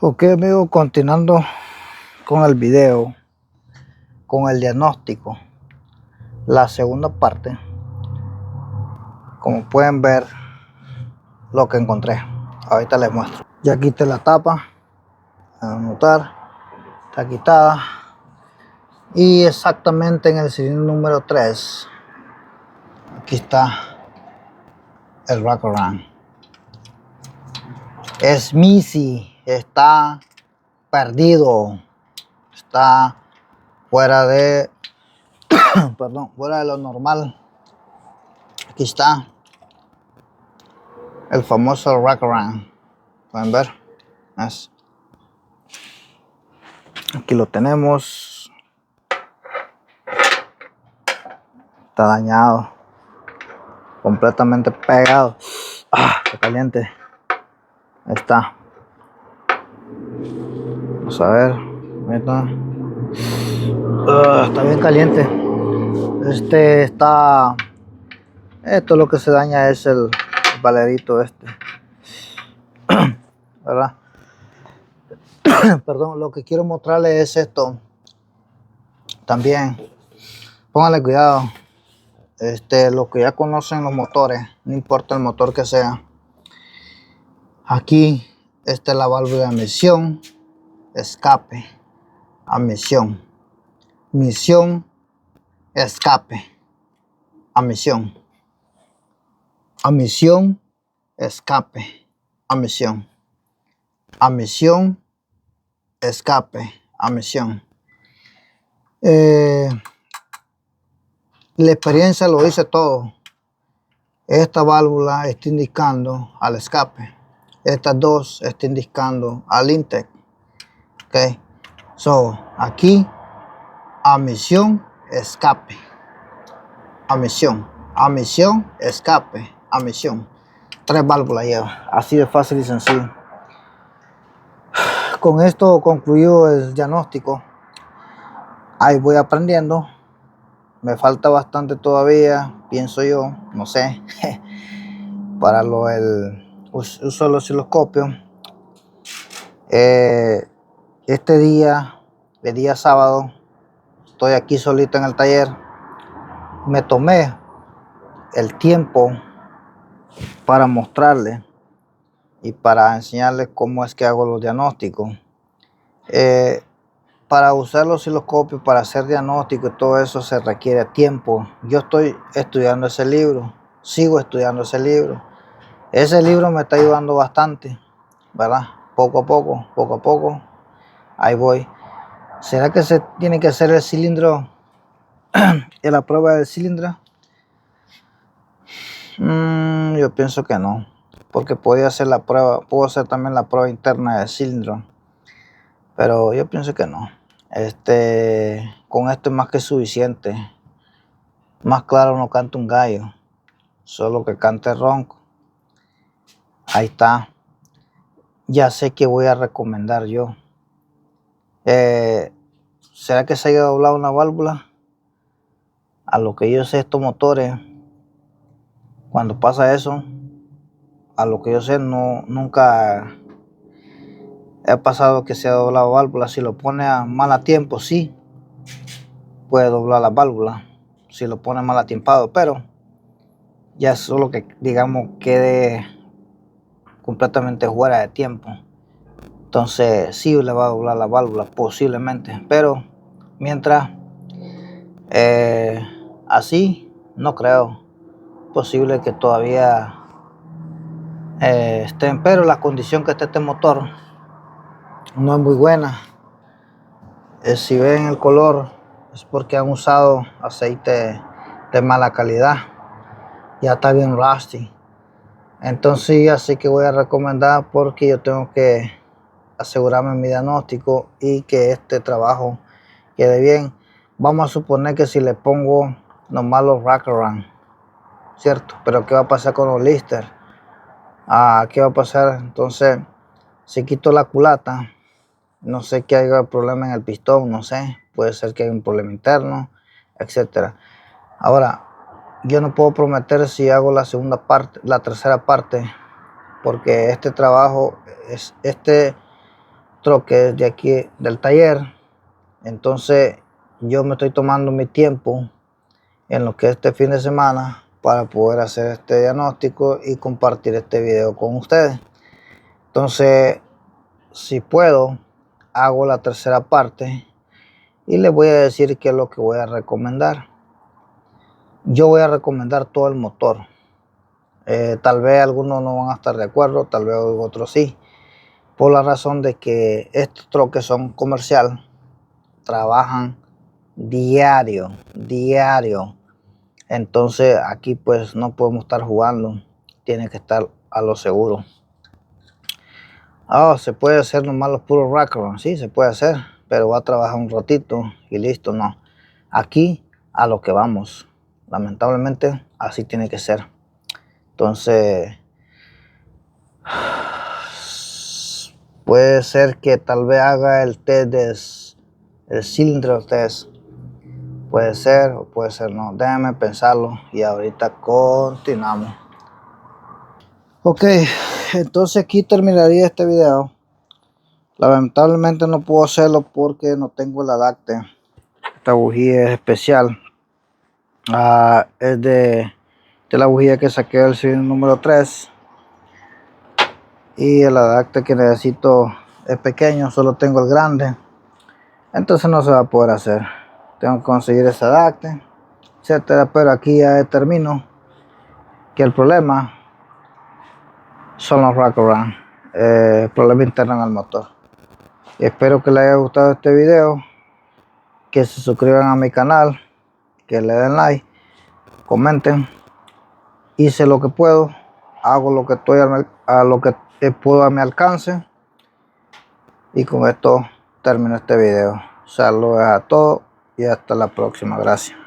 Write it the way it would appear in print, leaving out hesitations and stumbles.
Ok, amigo, continuando con el video, con el diagnóstico, la segunda parte. Como pueden ver, lo que encontré, ahorita les muestro. Ya quité la tapa, a notar, está quitada. Y exactamente en el cilindro número 3, aquí está el wraparound. Es Missy, está perdido, está fuera de, perdón, fuera de lo normal. Aquí está el famoso wraparound. Pueden ver, ¿ves? Aquí lo tenemos. Está dañado, completamente pegado. Está caliente. Ahí está. Vamos a ver. Está bien caliente. Está. Esto lo que se daña es el valerito ¿verdad? Perdón, lo que quiero mostrarles es esto. También, pónganle cuidado. Lo que ya conocen los motores, no importa el motor que sea. Aquí, esta es la válvula de admisión, escape, admisión, misión, escape, admisión, admisión, escape, admisión, admisión, escape, admisión. La experiencia lo dice todo. Esta válvula está indicando al escape. Estas dos están indicando al intake. Ok. So, aquí, admisión, escape. Admisión, admisión, escape, admisión. 3 válvulas lleva. Así de fácil y sencillo. Con esto concluyó el diagnóstico. Ahí voy aprendiendo. Me falta bastante todavía, pienso yo, no sé, para el uso del osciloscopio. Este día, el día sábado, estoy aquí solito en el taller. Me tomé el tiempo para mostrarles y para enseñarles cómo es que hago los diagnósticos. Para usar los osciloscopios, para hacer diagnóstico y todo eso se requiere tiempo. Yo estoy estudiando ese libro, sigo estudiando ese libro. Ese libro me está ayudando bastante, ¿verdad? Poco a poco, ahí voy. ¿Será que se tiene que hacer el cilindro, la prueba del cilindro? Yo pienso que no, porque podía hacer la prueba, puedo hacer también la prueba interna del cilindro, pero yo pienso que no. Con esto es más que suficiente. Más claro no canta un gallo, solo que cante ronco. Ahí está. Ya sé que voy a recomendar yo. ¿Será que se haya doblado una válvula? A lo que yo sé, estos motores, cuando pasa eso, a lo que yo sé, nunca he pasado que se ha doblado válvula. Si lo pone mal a tiempo, sí, puede doblar la válvula. Si lo pone mal atiempado, pero ya es solo que, digamos, quede completamente fuera de tiempo. Entonces sí le va a doblar la válvula posiblemente, pero mientras así no creo. Posible que todavía estén, pero la condición que está este motor no es muy buena. Si ven el color es porque han usado aceite de mala calidad, ya está bien rusty. Entonces así que voy a recomendar, porque yo tengo que asegurarme mi diagnóstico y que este trabajo quede bien. Vamos a suponer que si le pongo nomás los wraparound, cierto, pero ¿qué va a pasar con los lister? ¿Qué va a pasar? Entonces, si quito la culata, no sé que haya problema en el pistón, no sé, puede ser que haya un problema interno, etcétera. Ahora, yo no puedo prometer si hago la segunda parte, la tercera parte, porque este trabajo es troque de aquí del taller. Entonces yo me estoy tomando mi tiempo en lo que es este fin de semana para poder hacer este diagnóstico y compartir este video con ustedes. Entonces, si puedo, hago la tercera parte y les voy a decir qué es lo que voy a recomendar. Yo voy a recomendar todo el motor. Tal vez algunos no van a estar de acuerdo, tal vez otros sí, por la razón de que estos troques son comercial, trabajan diario. Entonces aquí pues no podemos estar jugando, tiene que estar a lo seguro. Se puede hacer nomás los puros rack run, sí se puede hacer, pero va a trabajar un ratito y listo, no. Aquí a lo que vamos, lamentablemente así tiene que ser. Entonces puede ser que tal vez haga el test el cilindro test. Puede ser o puede ser no. Déjenme pensarlo y ahorita continuamos. Ok, entonces aquí terminaría este video. Lamentablemente no puedo hacerlo porque no tengo el adapter. Esta bujía es especial. Es de la bujía que saqué del cilindro número 3. Y el adapter que necesito es pequeño, solo tengo el grande. Entonces no se va a poder hacer. Tengo que conseguir ese adapter, etcétera. Pero aquí ya termino que el problema son los rack around, problema interno en el motor. Espero que les haya gustado este video, que se suscriban a mi canal, que le den like, comenten. Hice lo que puedo, hago lo que estoy a lo que puedo a mi alcance, y con esto termino este video. Saludos a todos y hasta la próxima. Gracias.